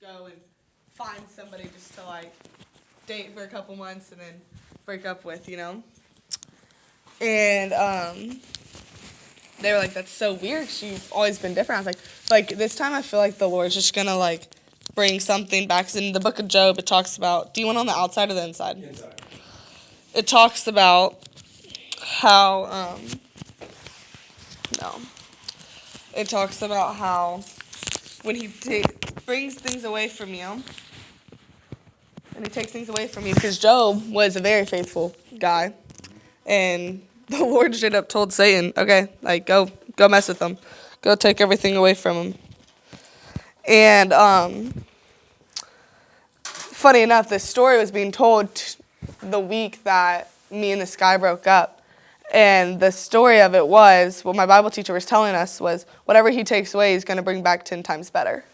just go and find somebody just to like date for a couple months and then break up with, And they were like, that's so weird. You've always been different. I was like this time I feel like the Lord's just gonna like bring something back. 'Cause in the book of Job, it talks about. Do you want on the outside or the inside? Inside. It talks about how no. It talks about how when he brings things away from you, and he takes things away from you, because Job was a very faithful guy, and the Lord straight up told Satan, okay, like go mess with him, go take everything away from him. And funny enough, this story was being told the week that me and this guy broke up. And the story of it was, what my Bible teacher was telling us was, whatever he takes away, he's going to bring back 10 times better.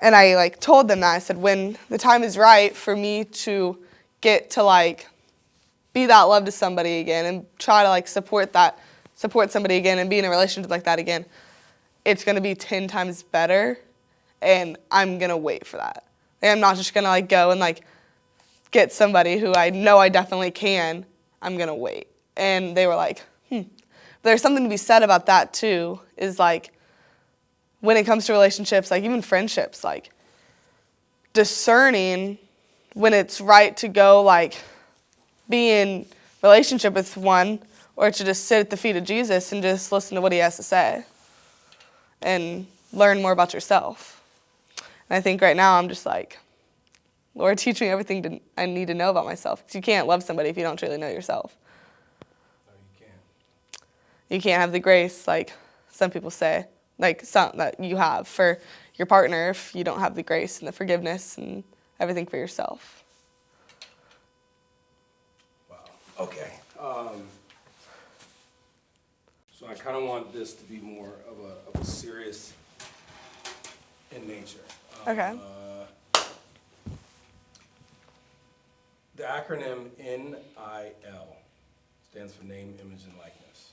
And I like told them that. I said, when the time is right for me to get to like be that love to somebody again and try to like support somebody again and be in a relationship like that again, it's going to be 10 times better. And I'm going to wait for that. Like, I'm not just going to like go and like get somebody who I know I definitely can. I'm going to wait. And they were like, There's something to be said about that too, is like when it comes to relationships, like even friendships, like discerning when it's right to go like be in relationship with one or to just sit at the feet of Jesus and just listen to what he has to say and learn more about yourself. And I think right now I'm just like, Lord, teach me everything I need to know about myself. Because you can't love somebody if you don't truly know yourself. No, you can't. You can't have the grace, like some people say, like some that you have for your partner if you don't have the grace and the forgiveness and everything for yourself. Wow. Okay. So I kind of want this to be more of a serious in nature. Okay. The acronym NIL stands for Name, Image, and Likeness.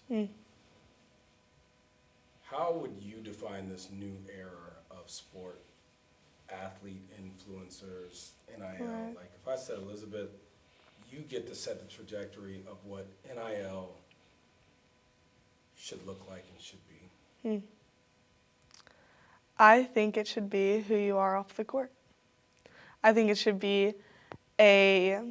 How would you define this new era of sport, athlete influencers, NIL? Right. Like if I said, Elizabeth, you get to set the trajectory of what NIL should look like and should be. I think it should be who you are off the court. I think it should be a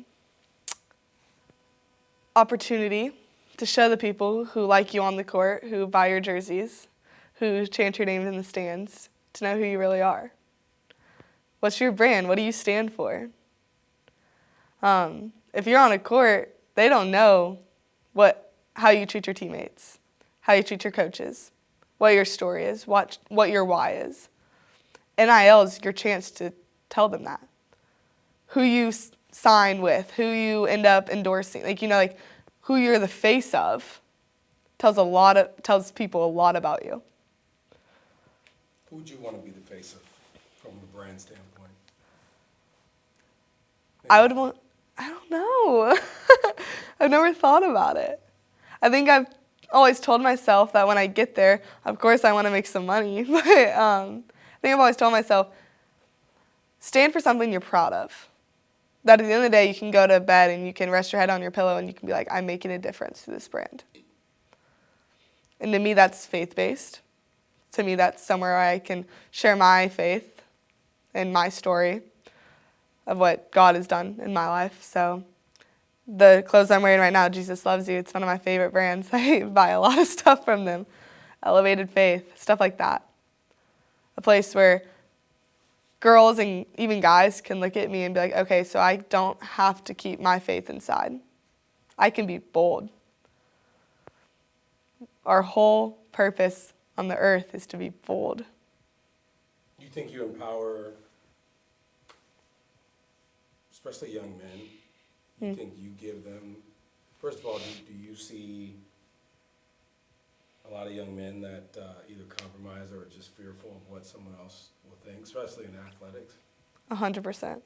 opportunity to show the people who like you on the court, who buy your jerseys, who chant your name in the stands, to know who you really are. What's your brand? What do you stand for? If you're on a court, they don't know how you treat your teammates, how you treat your coaches, what your story is, what your why is. NIL is your chance to tell them that. Who you sign with, who you end up endorsing, like who you're the face of, tells people a lot about you. Who would you want to be the face of from a brand standpoint? I don't know. I've never thought about it. I think I've always told myself that when I get there, of course I want to make some money, but I think I've always told myself, stand for something you're proud of. That at the end of the day, you can go to bed and you can rest your head on your pillow and you can be like, I'm making a difference to this brand. And to me, that's faith-based. To me, that's somewhere I can share my faith and my story of what God has done in my life. So the clothes I'm wearing right now, Jesus Loves You, it's one of my favorite brands. I buy a lot of stuff from them. Elevated Faith, stuff like that. A place where girls and even guys can look at me and be like, okay, so I don't have to keep my faith inside. I can be bold. Our whole purpose on the earth is to be bold. You think you empower, especially young men, you think you give them, first of all, do you see a lot of young men that either compromise or are just fearful of what someone else will think, especially in athletics? 100%.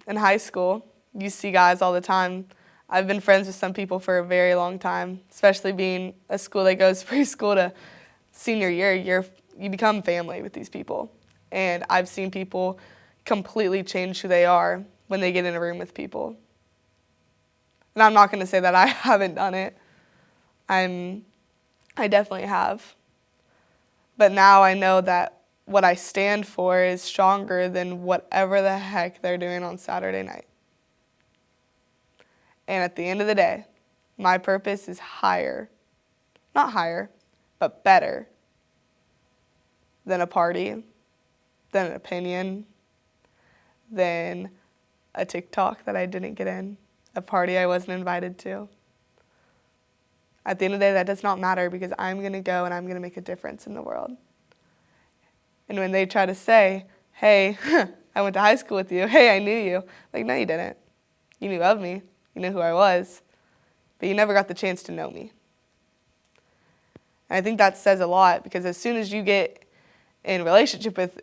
In high school, you see guys all the time. I've been friends with some people for a very long time, especially being a school that goes preschool to senior year. You become family with these people. And I've seen people completely change who they are when they get in a room with people. And I'm not going to say that I haven't done it. I definitely have. But now I know that what I stand for is stronger than whatever the heck they're doing on Saturday night. And at the end of the day, my purpose is higher. Not higher, but better than a party, than an opinion, than a TikTok that I didn't get in, a party I wasn't invited to. At the end of the day, that does not matter because I'm going to go and I'm going to make a difference in the world. And when they try to say, hey, I went to high school with you, hey, I knew you, like, no, you didn't. You knew of me. You knew who I was. But you never got the chance to know me. And I think that says a lot because as soon as you get in a relationship with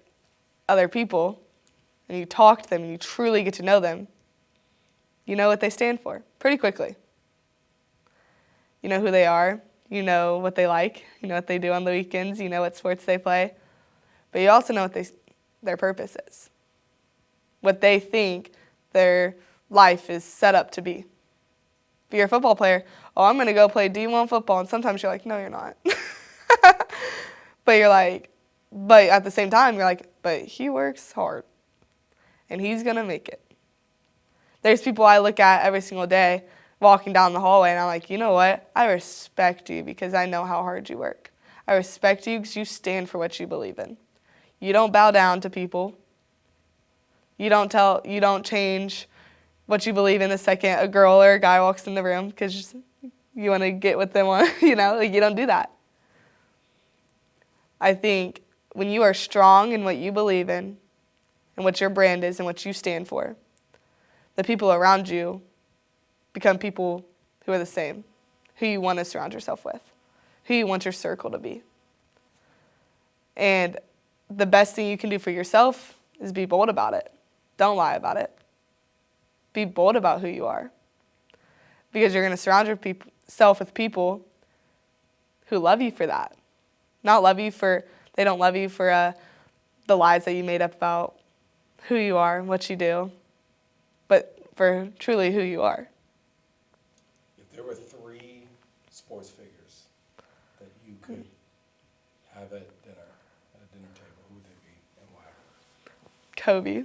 other people and you talk to them and you truly get to know them, you know what they stand for pretty quickly. You know who they are. You know what they like. You know what they do on the weekends. You know what sports they play. But you also know what their purpose is. What they think their life is set up to be. If you're a football player, oh, I'm going to go play D1 football. And sometimes you're like, no, you're not. But at the same time, you're like, but he works hard. And he's going to make it. There's people I look at every single day walking down the hallway, and I'm like, you know what? I respect you because I know how hard you work. I respect you because you stand for what you believe in. You don't bow down to people. You don't change what you believe in the second a girl or a guy walks in the room because you want to get with them on, you don't do that. I think when you are strong in what you believe in and what your brand is and what you stand for, the people around you become people who are the same, who you want to surround yourself with, who you want your circle to be. And the best thing you can do for yourself is be bold about it. Don't lie about it. Be bold about who you are. Because you're going to surround yourself with people who love you for that. They don't love you for the lies that you made up about who you are and what you do, but for truly who you are. If there were 3 sports figures that you could have at a dinner table, who would they be and why? Kobe,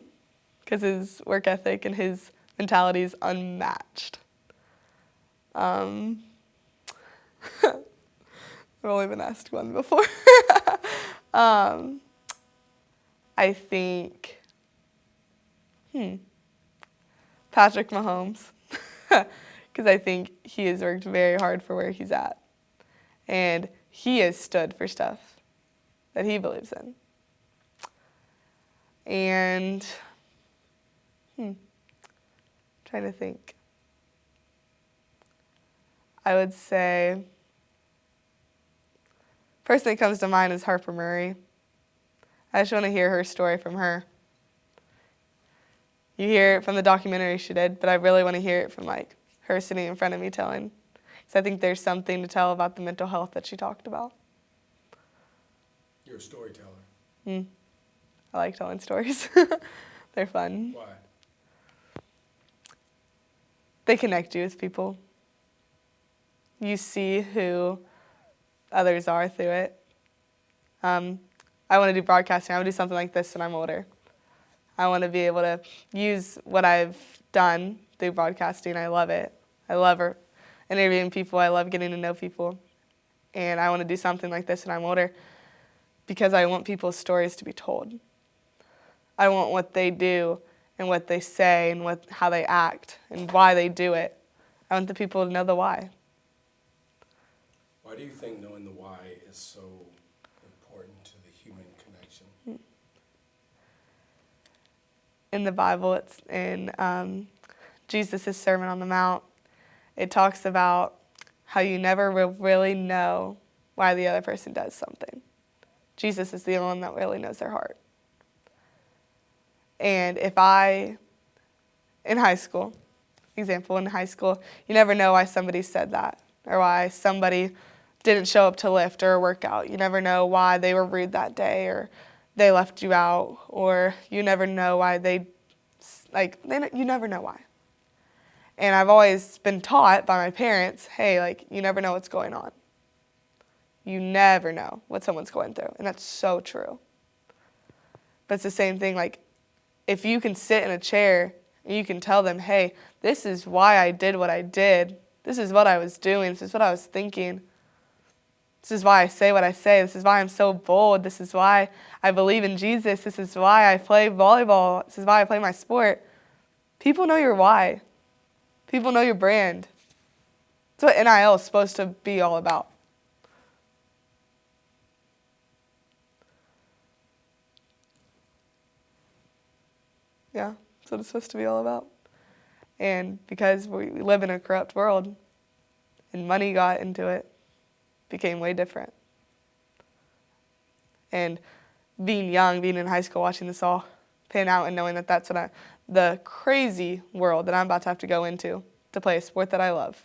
because his work ethic and his mentality is unmatched. I've only been asked one before. I think, Patrick Mahomes, because I think he has worked very hard for where he's at. And he has stood for stuff that he believes in. And, trying to think. I would say, first thing that comes to mind is Harper Murray. I just want to hear her story from her. You hear it from the documentary she did, but I really want to hear it from her sitting in front of me telling. Because I think there's something to tell about the mental health that she talked about. You're a storyteller. I like telling stories. They're fun. Why? They connect you with people. You see who others are through it. I want to do broadcasting. I want to do something like this when I'm older. I want to be able to use what I've done through broadcasting. I love it. I love interviewing people. I love getting to know people. And I want to do something like this when I'm older because I want people's stories to be told. I want what they do and what they say and how they act and why they do it. I want the people to know the why. Why do you think knowing the why is so important to the human connection? In the Bible, it's in Jesus' Sermon on the Mount. It talks about how you never really know why the other person does something. Jesus is the only one that really knows their heart. And in high school, you never know why somebody said that or why somebody didn't show up to lift or a workout. You never know why they were rude that day or they left you out, or you never know why you never know why. And I've always been taught by my parents, hey, like, you never know what's going on. You never know what someone's going through, and that's so true. But it's the same thing, like, if you can sit in a chair and you can tell them, hey, this is why I did what I did. This is what I was doing. This is what I was thinking. This is why I say what I say. This is why I'm so bold. This is why I believe in Jesus. This is why I play volleyball. This is why I play my sport. People know your why. People know your brand. That's what NIL is supposed to be all about. Yeah, that's what it's supposed to be all about. And because we live in a corrupt world and money got into it, became way different. And being young, being in high school, watching this all pan out and knowing that that's the crazy world that I'm about to have to go into to play a sport that I love.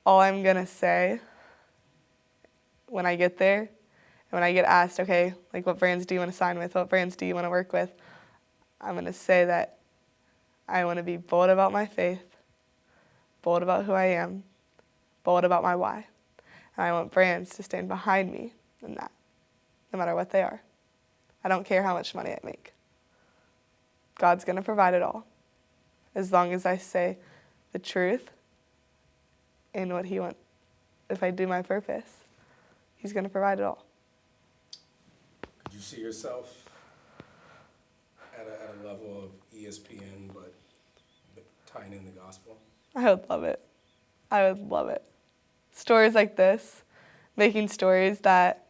All I'm going to say when I get there, and when I get asked, okay, like, what brands do you want to sign with? What brands do you want to work with? I'm going to say that I want to be bold about my faith, bold about who I am, bold about my why. And I want brands to stand behind me in that, no matter what they are. I don't care how much money I make. God's going to provide it all, as long as I say the truth and what He wants. If I do my purpose, He's going to provide it all. Could you see yourself at a level of ESPN, but tying in the gospel? I would love it. I would love it. Stories like this, making stories that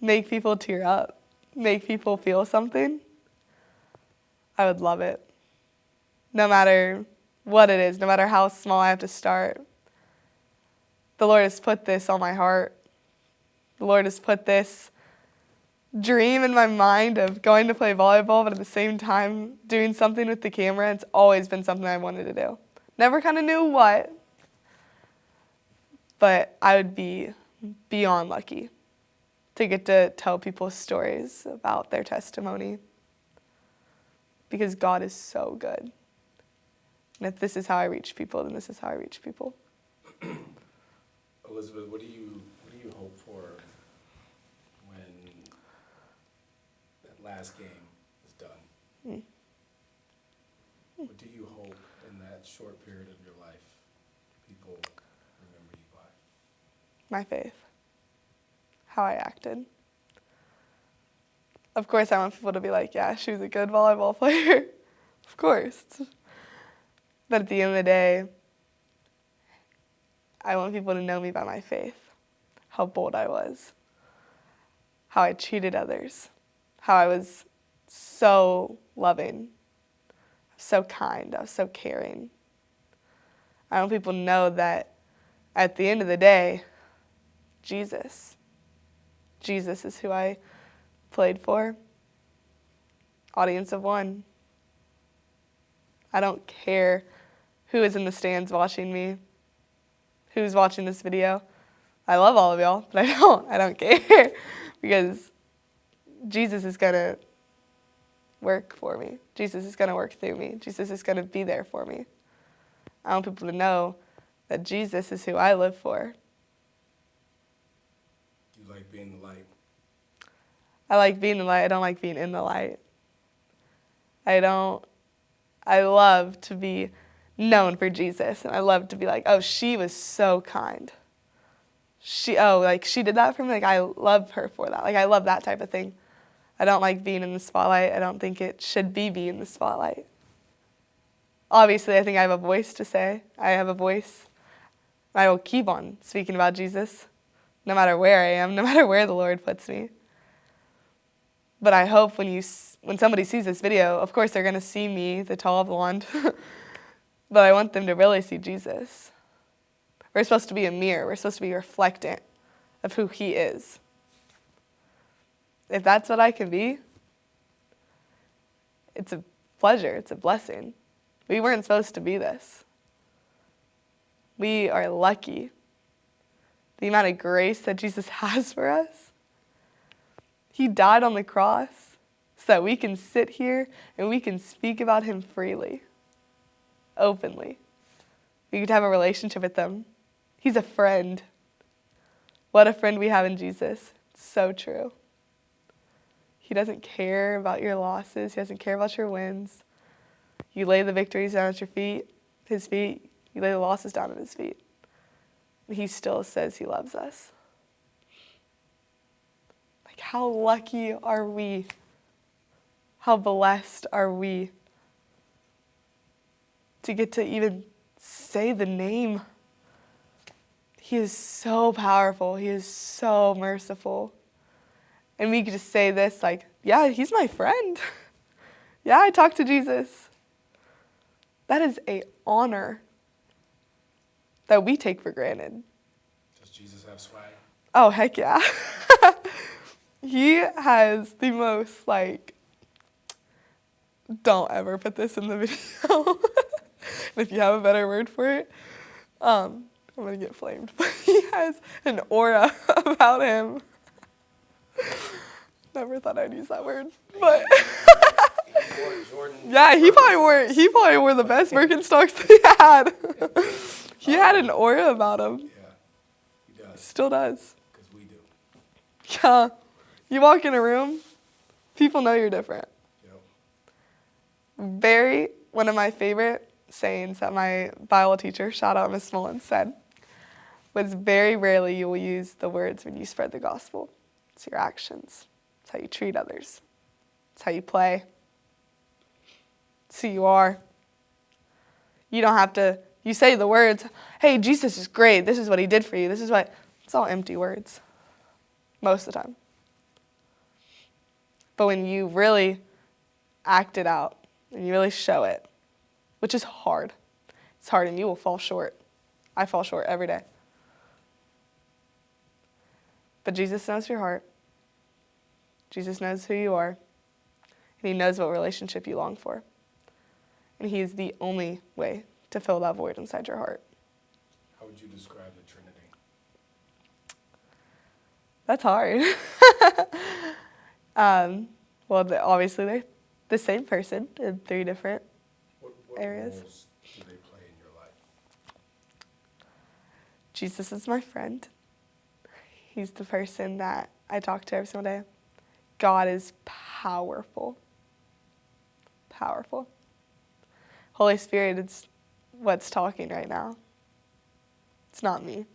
make people tear up, make people feel something, I would love it. No matter what it is, no matter how small I have to start. The Lord has put this on my heart. The Lord has put this dream in my mind of going to play volleyball, but at the same time doing something with the camera. It's always been something I wanted to do. Never kind of knew what, but I would be beyond lucky to get to tell people stories about their testimony, because God is so good. And if this is how I reach people, then this is how I reach people. Elizabeth, what do you hope for when that last game is done? What do you hope in that short period of your life people remember you by? My faith. How I acted. Of course, I want people to be like, yeah, she was a good volleyball player. Of course. But at the end of the day, I want people to know me by my faith. How bold I was. How I treated others. How I was so loving. So kind. I was so caring. I want people to know that at the end of the day, Jesus is who I played for. Audience of one. I don't care who is in the stands watching me, who's watching this video. I love all of y'all, but I don't care, because Jesus is going to work for me. Jesus is going to work through me. Jesus is going to be there for me. I want people to know that Jesus is who I live for. You like being the light? I like being the light. I don't like being in the light. I love to be known for Jesus, and I love to be like, oh, she was so kind. She did that for me. Like, I love her for that. Like, I love that type of thing. I don't like being in the spotlight. I don't think it should be in the spotlight. Obviously, I think I have a voice to say. I have a voice. I will keep on speaking about Jesus, no matter where I am, no matter where the Lord puts me. But I hope when somebody sees this video, of course they're going to see me, the tall blonde, but I want them to really see Jesus. We're supposed to be a mirror. We're supposed to be reflectant of who He is. If that's what I can be, it's a pleasure. It's a blessing. We weren't supposed to be this. We are lucky the amount of grace that Jesus has for us. He died on the cross so that we can sit here and we can speak about him freely, openly. We get to have a relationship with him. He's a friend. What a friend we have in Jesus. It's so true. He doesn't care about your losses. He doesn't care about your wins. You lay the victories down at his feet. You lay the losses down at his feet. And he still says he loves us. Like, how lucky are we? How blessed are we to get to even say the name? He is so powerful. He is so merciful. And we could just say this like, yeah, he's my friend. Yeah, I talk to Jesus. That is an honor that we take for granted. Does Jesus have swag? Oh, heck yeah. He has the most, don't ever put this in the video. And if you have a better word for it, I'm going to get flamed. But he has an aura about him. Never thought I'd use that word. But yeah, he probably wore the best Birkenstocks that he had. He had an aura about him. Yeah, he does. Still does. Because we do. Yeah. You walk in a room, people know you're different. Yep. One of my favorite sayings that my Bible teacher, shout out Miss Mullins, said was very rarely you will use the words when you spread the gospel. It's your actions. It's how you treat others. It's how you play. It's who you are. You don't have to, you say the words, hey, Jesus is great. This is what he did for you. It's all empty words most of the time. But when you really act it out and you really show it, which is hard. It's hard and you will fall short. I fall short every day. But Jesus knows your heart. Jesus knows who you are. And he knows what relationship you long for. And he is the only way to fill that void inside your heart. How would you describe the Trinity? That's hard. Obviously they're the same person in three different What areas. roles do they play in your life? Jesus is my friend. He's the person that I talk to every single day. God is powerful. Powerful. Holy Spirit is what's talking right now. It's not me.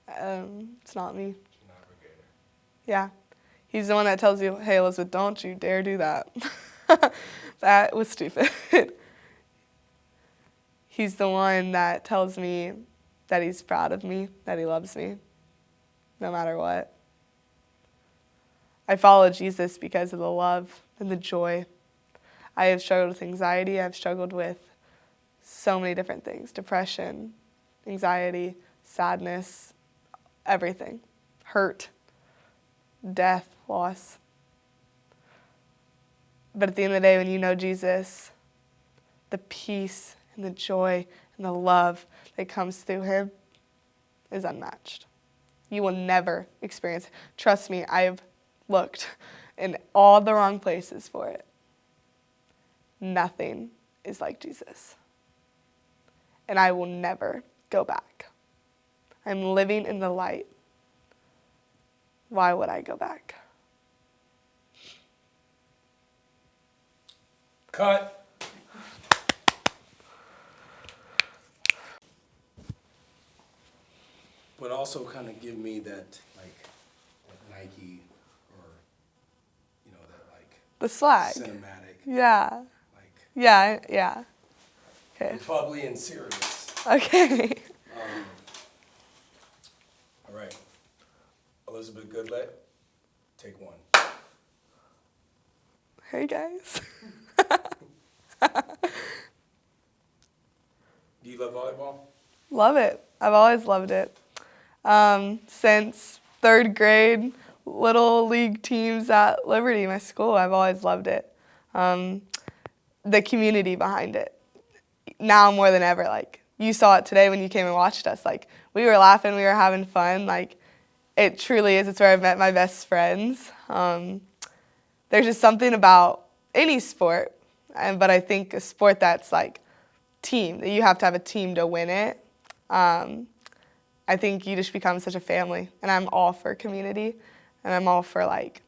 It's not me. Navigator. Yeah. He's the one that tells you, hey, Elizabeth, don't you dare do that. That was stupid. He's the one that tells me that he's proud of me, that he loves me, no matter what. I follow Jesus because of the love and the joy. I have struggled with anxiety. I've struggled with so many different things. Depression, anxiety, sadness, everything. Hurt, death, loss. But at the end of the day, when you know Jesus, the peace and the joy and the love that comes through him is unmatched. You will never experience it. Trust me, I have looked in all the wrong places for it. Nothing is like Jesus. And I will never go back. I'm living in the light. Why would I go back? Cut. But also kind of give me that, like Nike or, The swag. cinematic, Yeah. like Yeah. Okay. bubbly and serious. Okay. All right. Elizabeth Goodlett, take one. Hey, guys. Do you love volleyball? Love it. I've always loved it. Since third grade, little league teams at Liberty, my school, I've always loved it. The community behind it. Now more than ever, you saw it today when you came and watched us. Like, we were laughing, we were having fun. Like, it truly is. It's where I've met my best friends. There's just something about any sport, but I think a sport that's like team, that you have to have a team to win it. I think you just become such a family, and I'm all for community, and I'm all for like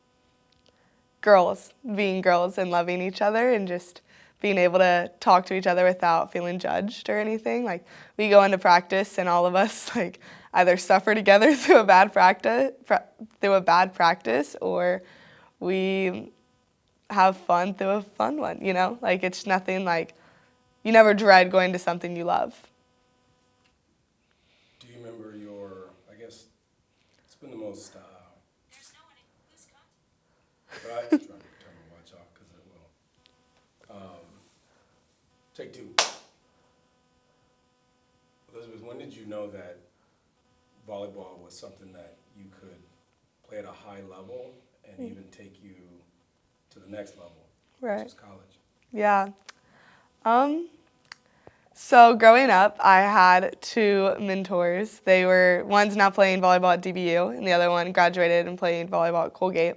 girls being girls and loving each other and just being able to talk to each other without feeling judged or anything. Like, we go into practice and all of us like either suffer together through a bad practice, or we have fun through a fun one, you know? Like, it's nothing like, you never dread going to something you love. Do you remember I guess, it's been the most, There's no one in who's contact. but I'm trying to turn my watch off because it will. Take two. Elizabeth, when did you know that volleyball was something that you could play at a high level and even take you to the next level, Right. which is college? Yeah. So growing up, I had two mentors. One's now playing volleyball at DBU, and the other one graduated and playing volleyball at Colgate.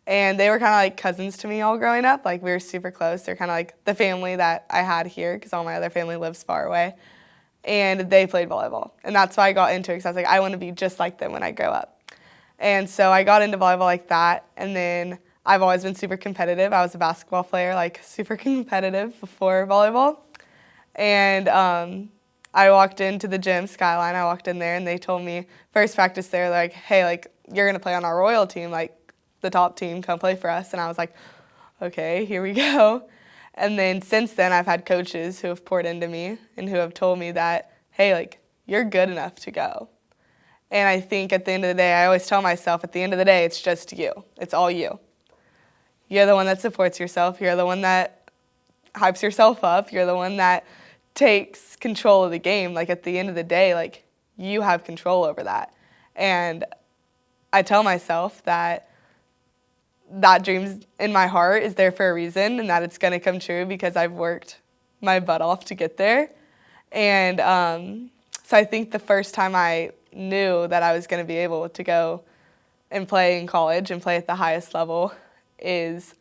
And they were kind of like cousins to me all growing up. Like, we were super close. They're kind of like the family that I had here, because all my other family lives far away. And they played volleyball. And that's why I got into it, because I was like, I want to be just like them when I grow up. And so I got into volleyball like that. And then I've always been super competitive. I was a basketball player, like super competitive before volleyball. And I walked into the gym, Skyline. I walked in there, and they told me, first practice there, like, hey, like, you're going to play on our Royal team, like, the top team, come play for us. And I was like, okay, here we go. And then since then, I've had coaches who have poured into me and who have told me that, hey, like, you're good enough to go. And I think at the end of the day, I always tell myself, at the end of the day, it's just you. It's all you. You're the one that supports yourself. You're the one that hypes yourself up. You're the one that takes control of the game. Like, at the end of the day, like, you have control over that. And I tell myself that dream's in my heart is there for a reason, and that it's going to come true because I've worked my butt off to get there. And so I think the first time I knew that I was going to be able to go and play in college and play at the highest level is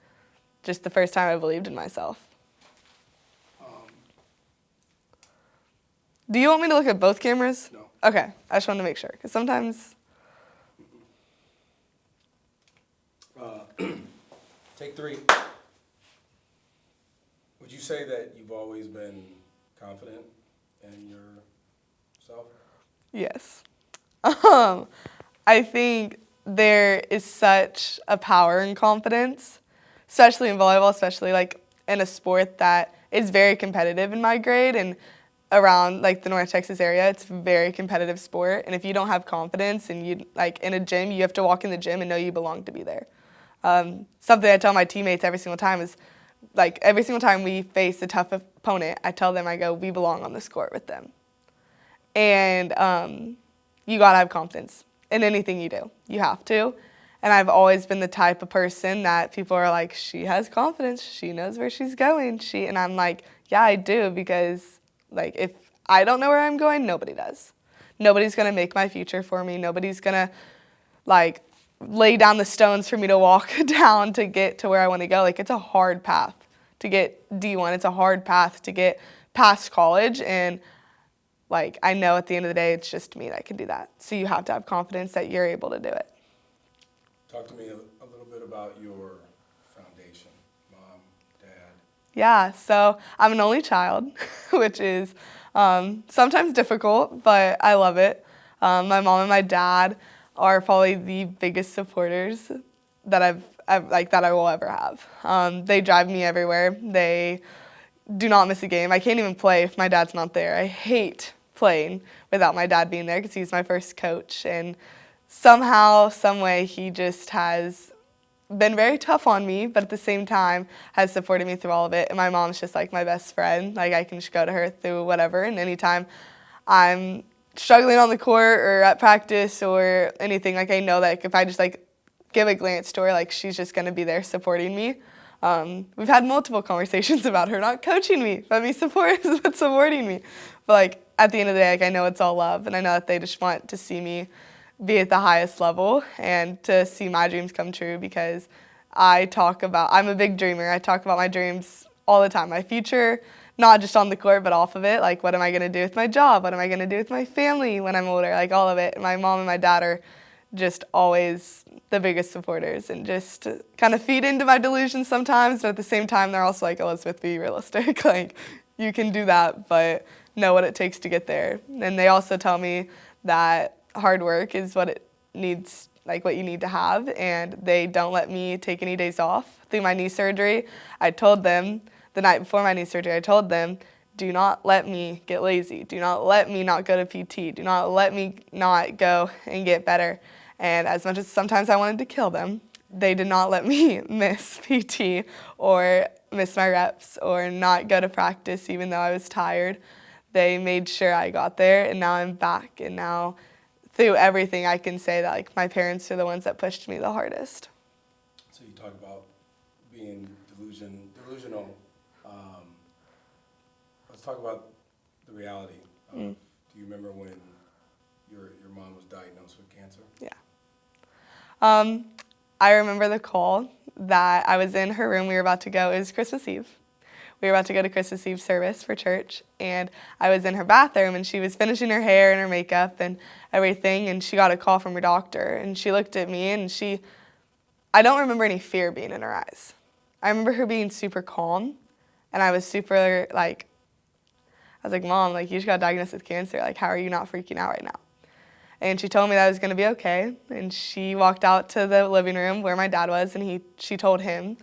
just the first time I believed in myself. Do you want me to look at both cameras? No. Okay, I just wanted to make sure, because sometimes... Take three. Would you say that you've always been confident in yourself? Yes. I think there is such a power in confidence, especially in volleyball, especially like in a sport that is very competitive in my grade and around like the North Texas area. It's a very competitive sport, and if you don't have confidence and you like in a gym, you have to walk in the gym and know you belong to be there. Something I tell my teammates every single time is, like, every single time we face a tough opponent, I tell them, I go, we belong on this court with them. And you gotta have confidence in anything you do. You have to. And I've always been the type of person that people are like, she has confidence. She knows where she's going. And I'm like, yeah, I do, because, like, if I don't know where I'm going, nobody does. Nobody's gonna make my future for me. Nobody's gonna, like, lay down the stones for me to walk down to get to where I want to go. Like, it's a hard path to get D1. It's a hard path to get past college. And, like, I know at the end of the day, it's just me that can do that. So you have to have confidence that you're able to do it. Talk to me a little bit about your foundation, mom, dad. Yeah, so I'm an only child, which is sometimes difficult, but I love it. My mom and my dad are probably the biggest supporters that that I will ever have. They drive me everywhere. They do not miss a game. I can't even play if my dad's not there. I hate playing without my dad being there because he's my first coach. And somehow, some way, he just has been very tough on me, but at the same time has supported me through all of it. And my mom's just like my best friend. Like, I can just go to her through whatever, and anytime I'm struggling on the court or at practice or anything, like, I know that if I just like give a glance to her, like, she's just gonna be there supporting me. We've had multiple conversations about her not coaching me, but supporting me. But like, at the end of the day, like, I know it's all love, and I know that they just want to see me be at the highest level and to see my dreams come true, because I'm a big dreamer. I talk about my dreams all the time, my future, not just on the court, but off of it. Like, what am I going to do with my job? What am I going to do with my family when I'm older? Like, all of it. My mom and my dad are just always the biggest supporters and just kind of feed into my delusions sometimes, but at the same time, they're also like, Elizabeth, be realistic. Like, you can do that, but know what it takes to get there. And they also tell me that hard work is what it needs, like what you need to have, and they don't let me take any days off through my knee surgery. I told them the night before my knee surgery, I told them, do not let me get lazy. Do not let me not go to PT. Do not let me not go and get better. And as much as sometimes I wanted to kill them, they did not let me miss PT or miss my reps or not go to practice even though I was tired. They made sure I got there, and now I'm back. And now through everything, I can say that like my parents are the ones that pushed me the hardest. So you talk about being delusional. Let's talk about the reality. Do you remember when your mom was diagnosed with cancer? Yeah. I remember the call that I was in her room. We were about to go. It was Christmas Eve. We were about to go to Christmas Eve service for church, and I was in her bathroom, and she was finishing her hair and her makeup and everything, and she got a call from her doctor, and she looked at me, and I don't remember any fear being in her eyes. I remember her being super calm, and I was super, like, I was like, Mom, like, you just got diagnosed with cancer. Like, how are you not freaking out right now? And she told me that I was going to be okay, and she walked out to the living room where my dad was, and she told him.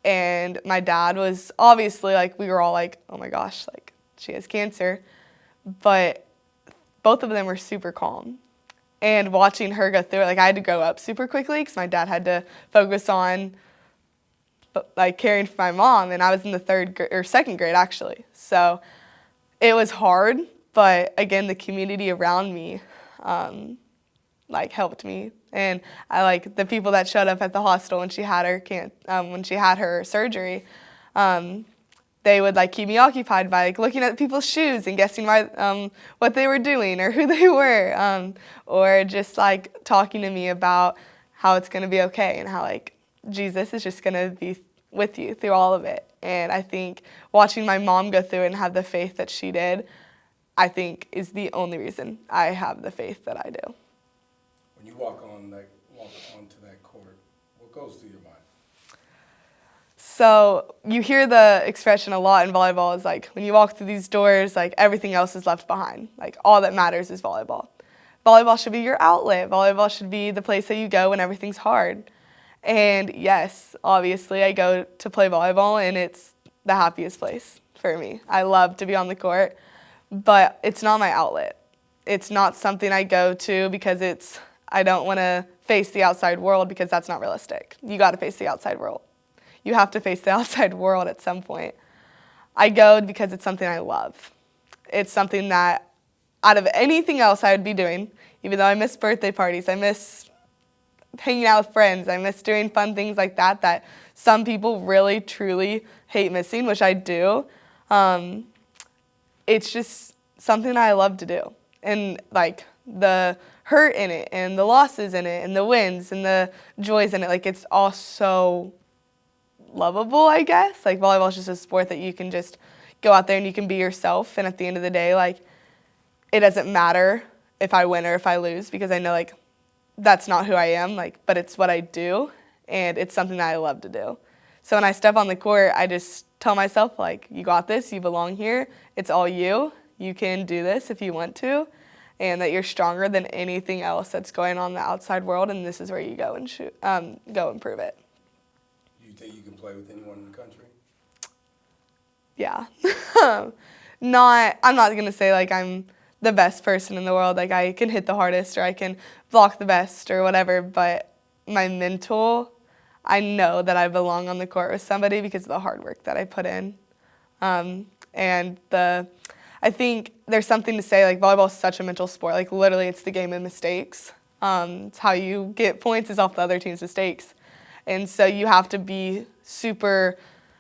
And my dad was obviously, like, we were all like, oh my gosh, like, she has cancer. But both of them were super calm. And watching her go through it, like, I had to grow up super quickly because my dad had to focus on, like, caring for my mom. And I was in the second grade, actually. So it was hard. But, again, the community around me, like, helped me. And I like the people that showed up at the hospital when she had her surgery. They would like keep me occupied by like looking at people's shoes and guessing what they were doing or who they were, or just like talking to me about how it's going to be okay and how like Jesus is just going to be with you through all of it. And I think watching my mom go through it and have the faith that she did, I think is the only reason I have the faith that I do. When you walk onto that court, what goes through your mind? So you hear the expression a lot in volleyball is like when you walk through these doors, like everything else is left behind. Like all that matters is volleyball. Volleyball should be your outlet. Volleyball should be the place that you go when everything's hard. And yes, obviously I go to play volleyball and it's the happiest place for me. I love to be on the court, but it's not my outlet. It's not something I go to because I don't want to face the outside world because that's not realistic. You got to face the outside world. You have to face the outside world at some point. I go because it's something I love. It's something that out of anything else I would be doing, even though I miss birthday parties, I miss hanging out with friends, I miss doing fun things like that some people really, truly hate missing, which I do. It's just something I love to do. And like the hurt in it and the losses in it and the wins and the joys in it, like it's all so lovable, I guess. Like volleyball is just a sport that you can just go out there and you can be yourself, and at the end of the day, like it doesn't matter if I win or if I lose because I know like that's not who I am, like, but it's what I do and it's something that I love to do. So when I step on the court, I just tell myself like, you got this, you belong here, it's all you. You can do this if you want to, and that you're stronger than anything else that's going on in the outside world, and this is where you go and go and prove it. Do you think you can play with anyone in the country? Yeah. I'm not going to say like I'm the best person in the world, like I can hit the hardest or I can block the best or whatever, but my mental, I know that I belong on the court with somebody because of the hard work that I put in. I think there's something to say, like volleyball is such a mental sport. Like literally it's the game of mistakes. It's how you get points is off the other team's mistakes. And so you have to be super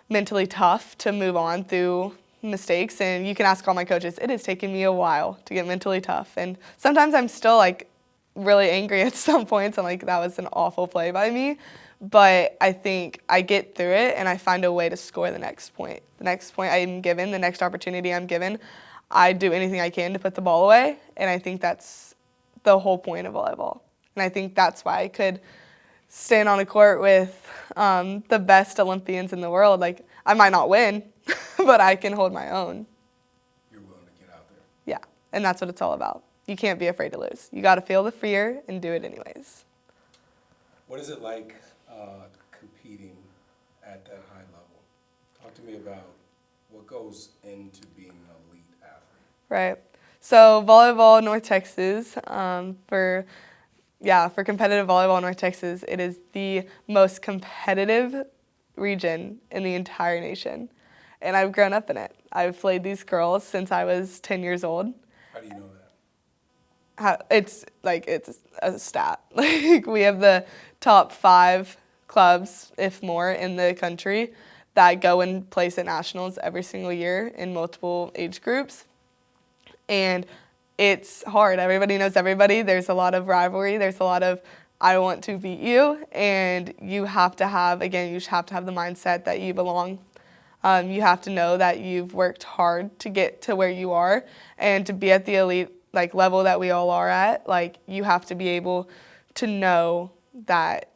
mentally tough to move on through mistakes, and you can ask all my coaches. It has taken me a while to get mentally tough, and sometimes I'm still like really angry at some points. I'm like, that was an awful play by me, but I think I get through it and I find a way to score the next point. The next point I'm given, the next opportunity I'm given, I do anything I can to put the ball away, and I think that's the whole point of volleyball. And I think that's why I could stand on a court with the best Olympians in the world. Like, I might not win, but I can hold my own. You're willing to get out there. Yeah, and that's what it's all about. You can't be afraid to lose. You got to feel the fear and do it anyways. What is it like competing at that high level? Talk to me about what goes into being an elite athlete. Right. So volleyball, North Texas, for competitive volleyball in North Texas, it is the most competitive region in the entire nation. And I've grown up in it. I've played these girls since I was 10 years old. How do you know that? It's a stat. Like, we have the top 5 clubs, if more, in the country that go and place at nationals every single year in multiple age groups. And it's hard. Everybody knows everybody. There's a lot of rivalry. There's a lot of, I want to beat you. And you have to have the mindset that you belong. You have to know that you've worked hard to get to where you are, and to be at the elite level that we all are at. Like, you have to be able to know that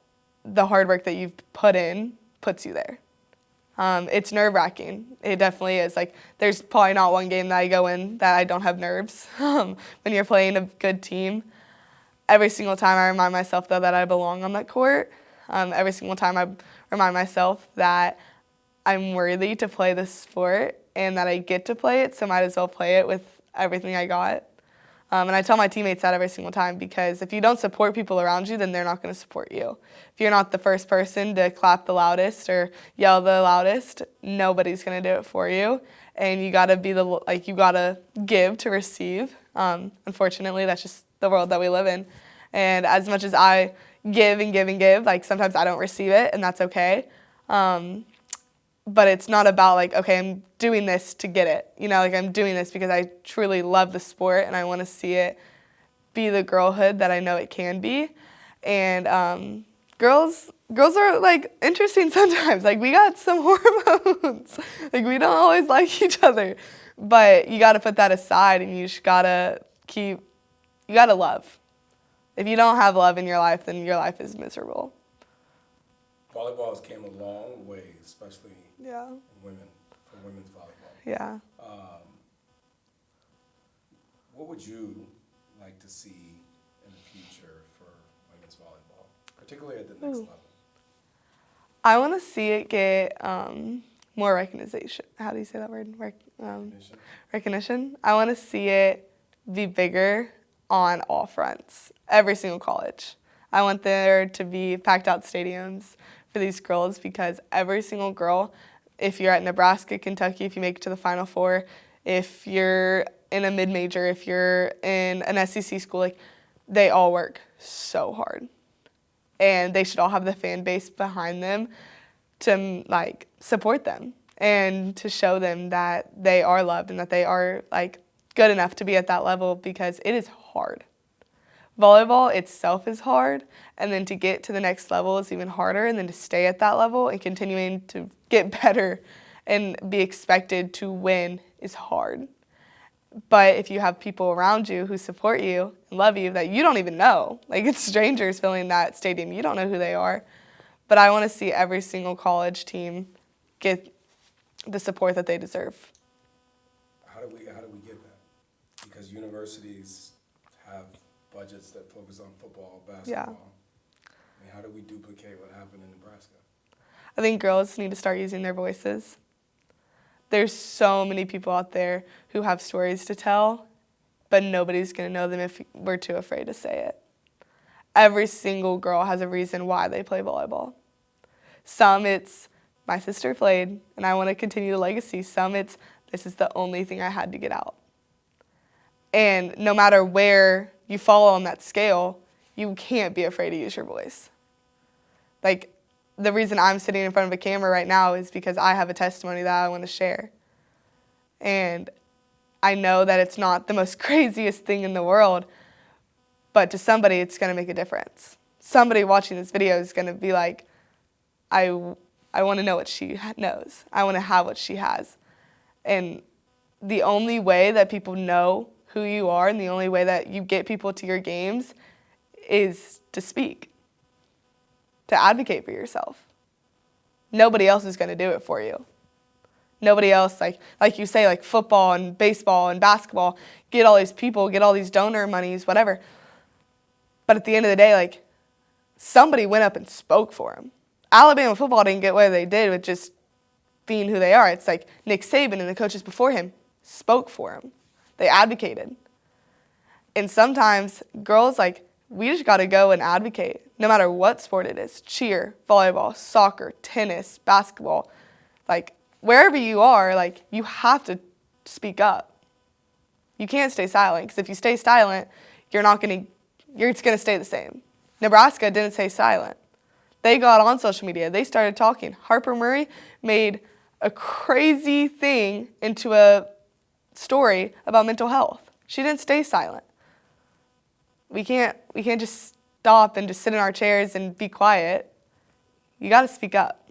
the hard work that you've put in puts you there. It's nerve-wracking. It definitely is. Like, there's probably not one game that I go in that I don't have nerves. When you're playing a good team, every single time I remind myself, though, that I belong on that court. Every single time I remind myself that I'm worthy to play this sport and that I get to play it, so might as well play it with everything I got. And I tell my teammates that every single time, because if you don't support people around you, then they're not going to support you. If you're not the first person to clap the loudest or yell the loudest, nobody's going to do it for you. And you got to be you got to give to receive. Unfortunately, that's just the world that we live in. And as much as I give and give and give, sometimes I don't receive it, and that's okay. But it's not about okay, I'm doing this to get it. I'm doing this because I truly love the sport and I want to see it be the girlhood that I know it can be. And girls are interesting sometimes. We got some hormones. We don't always like each other. But you got to put that aside, and you just got to love. If you don't have love in your life, then your life is miserable. Volleyball has came a long way, especially Yeah. for women's volleyball. Yeah. What would you like to see in the future for women's volleyball, particularly at the next level? I want to see it get more recognition. How do you say that word? Recognition. Recognition. I want to see it be bigger on all fronts, every single college. I want there to be packed out stadiums for these girls, because every single girl, if you're at Nebraska, Kentucky, if you make it to the Final Four, if you're in a mid-major, if you're in an SEC school, they all work so hard. And they should all have the fan base behind them to support them and to show them that they are loved and that they are good enough to be at that level, because it is hard. Volleyball itself is hard, and then to get to the next level is even harder, and then to stay at that level and continuing to get better and be expected to win is hard. But if you have people around you who support you and love you that you don't even know, it's strangers filling that stadium, you don't know who they are. But I want to see every single college team get the support that they deserve. How do we get that? Because universities have budgets that focus on football, basketball. Yeah. How do we duplicate what happened in Nebraska? I think girls need to start using their voices. There's so many people out there who have stories to tell, but nobody's going to know them if we're too afraid to say it. Every single girl has a reason why they play volleyball. Some it's, my sister played, and I want to continue the legacy. Some it's, this is the only thing I had to get out. And no matter where you fall on that scale, you can't be afraid to use your voice. The reason I'm sitting in front of a camera right now is because I have a testimony that I want to share. And I know that it's not the most craziest thing in the world, but to somebody, it's going to make a difference. Somebody watching this video is going to be like, I want to know what she knows. I want to have what she has. And the only way that people know who you are and the only way that you get people to your games is to speak, to advocate for yourself. Nobody else is going to do it for you. Nobody else, like you say, like football and baseball and basketball, get all these people, get all these donor monies, whatever. But at the end of the day, like, somebody went up and spoke for them. Alabama football didn't get what they did with just being who they are. It's like Nick Saban and the coaches before him spoke for him. They advocated. And sometimes girls, like, we just got to go and advocate, no matter what sport it is, cheer, volleyball, soccer, tennis, basketball, like, wherever you are, like, you have to speak up. You can't stay silent, because if you stay silent, you're going to stay the same. Nebraska didn't stay silent. They got on social media. They started talking. Harper Murray made a crazy thing into a story about mental health. She didn't stay silent. We can't just stop and just sit in our chairs and be quiet. You got to speak up.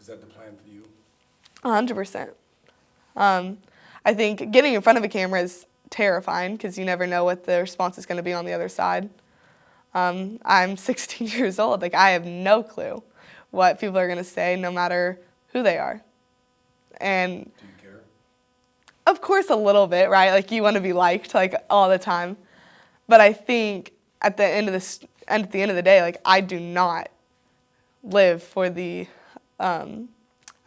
Is that the plan for you? 100%. I think getting in front of a camera is terrifying because you never know what the response is going to be on the other side. I'm 16 years old. Like, I have no clue what people are going to say, no matter who they are. And do you care? Of course, a little bit, right? Like, you want to be liked, like, all the time. But I think at the end of the day, like, I do not live for the, I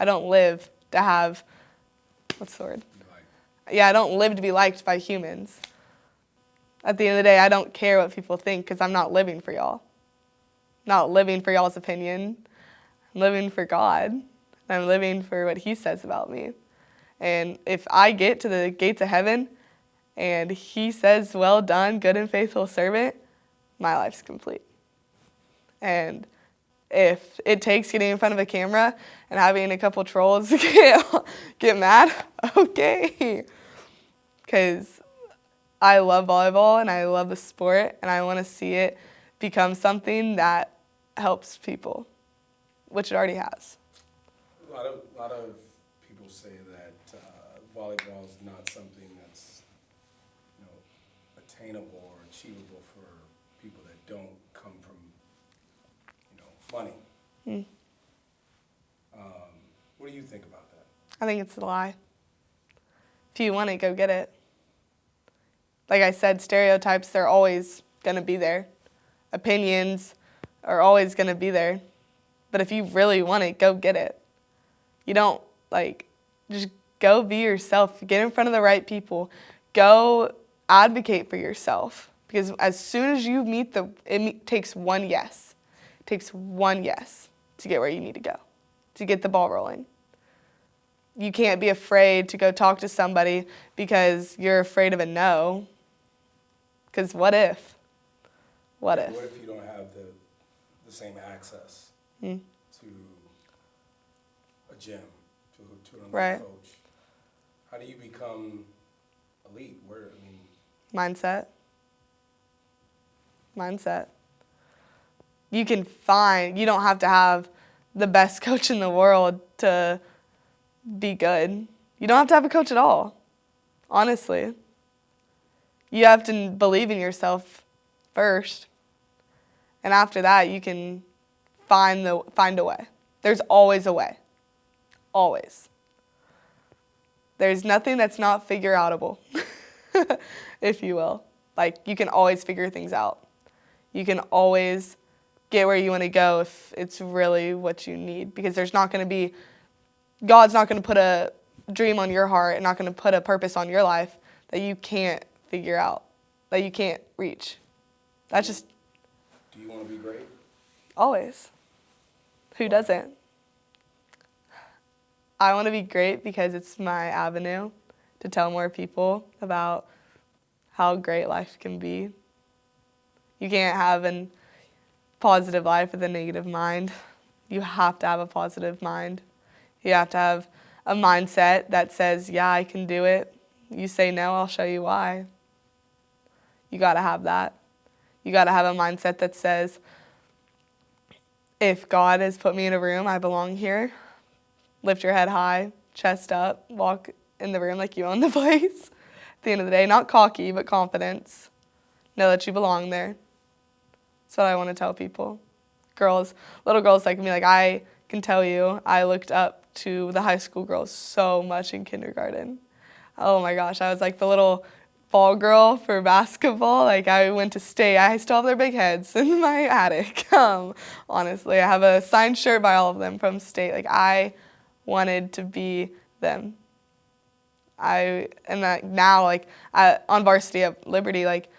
don't live to have, what's the word? Yeah, I don't live to be liked by humans. At the end of the day, I don't care what people think because I'm not living for y'all. Not living for y'all's opinion. I'm living for God. I'm living for what He says about me. And if I get to the gates of heaven and He says, well done, good and faithful servant, my life's complete. And if it takes getting in front of a camera and having a couple trolls get mad, okay. Because I love volleyball and I love the sport and I want to see it become something that helps people, which it already has. A lot of people say that volleyball is not something that's, attainable or achievable for people that don't come from, money. What do you think about that? I think it's a lie. If you want it, go get it. Like I said, stereotypes, they're always going to be there. Opinions are always going to be there. But if you really want it, go get it. You don't, just go be yourself. Get in front of the right people. Go advocate for yourself. Because as soon as you meet it takes one yes. It takes one yes to get where you need to go, to get the ball rolling. You can't be afraid to go talk to somebody because you're afraid of a no. Because what if? What if? What if you don't have the same access to a gym, to an elite coach? How do you become elite? Mindset. You don't have to have the best coach in the world to be good. You don't have to have a coach at all, honestly. You have to believe in yourself first. And after that, you can find a way. There's always a way. Always. There's nothing that's not figure-outable, if you will. You can always figure things out. You can always get where you want to go if it's really what you need. Because God's not going to put a dream on your heart and not going to put a purpose on your life that you can't figure out, that you can't reach. That's just... Do you want to be great? Always. Who doesn't? I want to be great because it's my avenue to tell more people about how great life can be. You can't have a positive life with a negative mind. You have to have a positive mind. You have to have a mindset that says, yeah, I can do it. You say no, I'll show you why. You got to have that. You got to have a mindset that says, if God has put me in a room, I belong here. Lift your head high, chest up, walk in the room like you own the place. At the end of the day, not cocky, but confidence. Know that you belong there. That's what I want to tell people. Girls, little girls like me, like I can tell you, I looked up to the high school girls so much in kindergarten. Oh my gosh, I was like the little ball girl for basketball. Like I went to state. I still have their big heads in my attic. Honestly, I have a signed shirt by all of them from state. Like I wanted to be them. Now like on varsity at Liberty, like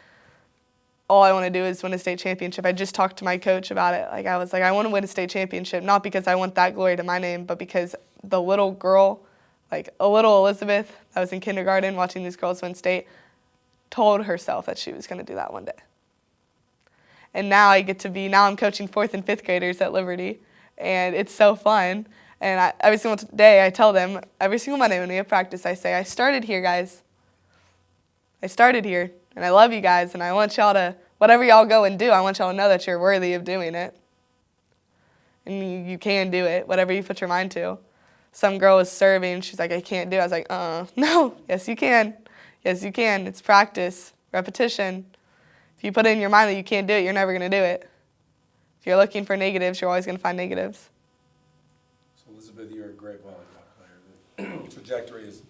all I want to do is win a state championship. I just talked to my coach about it. Like I was like, I want to win a state championship, not because I want that glory to my name, but because the little girl, like a little Elizabeth that was in kindergarten watching these girls win state, told herself that she was going to do that one day. And now I'm coaching 4th and 5th graders at Liberty, and it's so fun. And every single day I tell them, every single Monday when we have practice, I say, I started here, guys. I started here, and I love you guys, and I want y'all to, whatever y'all go and do, I want y'all to know that you're worthy of doing it. And you can do it, whatever you put your mind to. Some girl was serving, she's like, I can't do it. I was like, no, yes you can. Yes you can. It's practice, repetition. If you put it in your mind that you can't do it, you're never going to do it. If you're looking for negatives, you're always going to find negatives. So Elizabeth, you're a great volleyball player. The trajectory is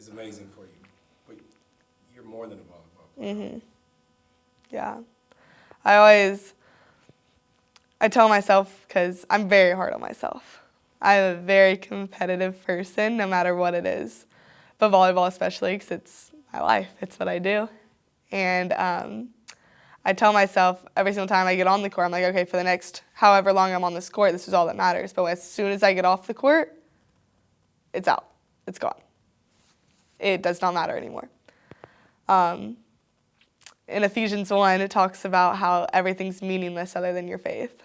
amazing for you, but you're more than a volleyball player. Mm-hmm. Yeah. I tell myself, because I'm very hard on myself. I'm a very competitive person, no matter what it is. But volleyball especially, because it's my life. It's what I do. And I tell myself every single time I get on the court, I'm like, okay, for the next however long I'm on this court, this is all that matters. But as soon as I get off the court, it's out. It's gone. It does not matter anymore. In Ephesians 1, it talks about how everything's meaningless other than your faith.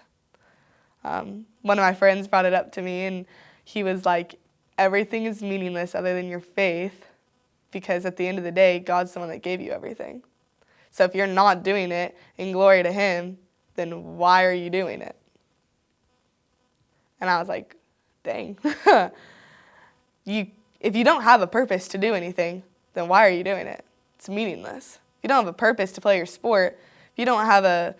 One of my friends brought it up to me, and he was like, everything is meaningless other than your faith, because at the end of the day, God's the one that gave you everything. So if you're not doing it in glory to Him, then why are you doing it? And I was like, dang. If you don't have a purpose to do anything, then why are you doing it? It's meaningless. If you don't have a purpose to play your sport, if you don't have a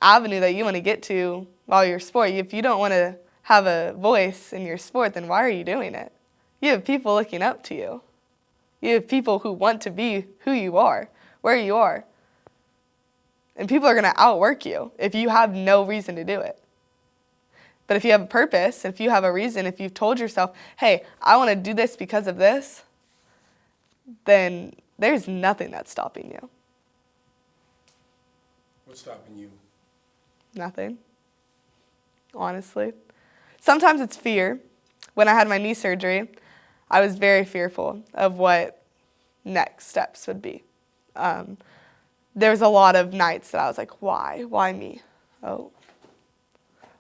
avenue that you want to get to while you're sport, if you don't want to have a voice in your sport, then why are you doing it? You have people looking up to you. You have people who want to be who you are, where you are. And people are going to outwork you if you have no reason to do it. But if you have a purpose, if you have a reason, if you've told yourself, hey, I want to do this because of this, then there's nothing that's stopping you. What's stopping you? Nothing. Honestly. Sometimes it's fear. When I had my knee surgery, I was very fearful of what next steps would be. There was a lot of nights that I was like, why? Why me? Oh,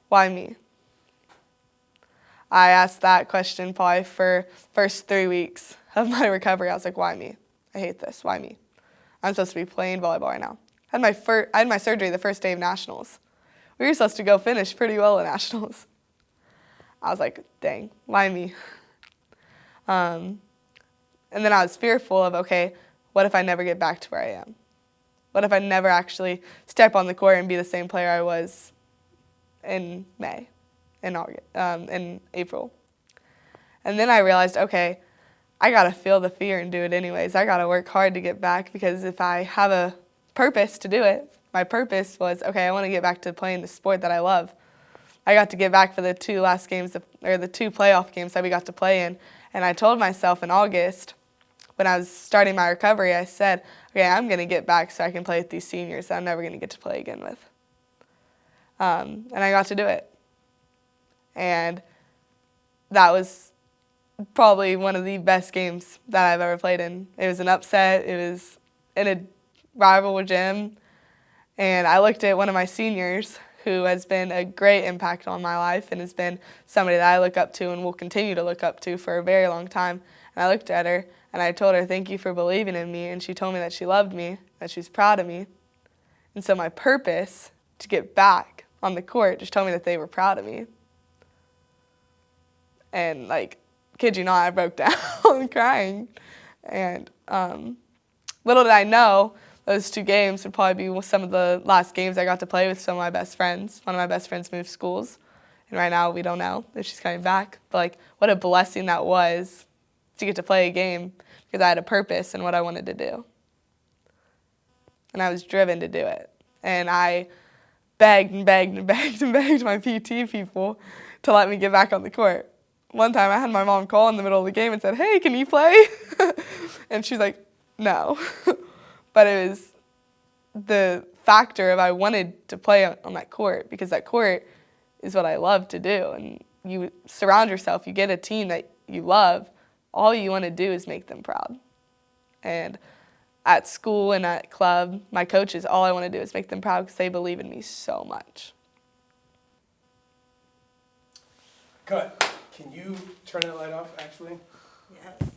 why me? I asked that question probably for first 3 weeks of my recovery. I was like, why me? I hate this. Why me? I'm supposed to be playing volleyball right now. I had my surgery the first day of nationals. We were supposed to go finish pretty well in nationals. I was like, dang, why me? And then I was fearful of, okay, what if I never get back to where I am? What if I never actually step on the court and be the same player I was in May, in August, in April? And then I realized, okay, I got to feel the fear and do it anyways. I got to work hard to get back, because if I have a purpose to do it, my purpose was, okay, I want to get back to playing the sport that I love. I got to get back for the two playoff games that we got to play in. And I told myself in August, when I was starting my recovery, I said, okay, I'm going to get back so I can play with these seniors that I'm never going to get to play again with. And I got to do it. And that was probably one of the best games that I've ever played in. It was an upset. It was in a rival gym. And I looked at one of my seniors who has been a great impact on my life and has been somebody that I look up to and will continue to look up to for a very long time. And I looked at her and I told her, thank you for believing in me. And she told me that she loved me, that she was proud of me. And so my purpose to get back on the court just told me that they were proud of me. And like, kid you not, I broke down crying. And little did I know, those 2 games would probably be some of the last games I got to play with some of my best friends. One of my best friends moved schools, and right now we don't know if she's coming back. But like, what a blessing that was to get to play a game because I had a purpose in what I wanted to do. And I was driven to do it. And I begged and begged and begged and begged my PT people to let me get back on the court. One time I had my mom call in the middle of the game and said, hey, can you play? And she's like, no. But it was the factor of I wanted to play on that court because that court is what I love to do. And you surround yourself, you get a team that you love, all you want to do is make them proud. And at school and at club, my coaches, all I want to do is make them proud because they believe in me so much. Cut. Can you turn that light off, actually? Yeah.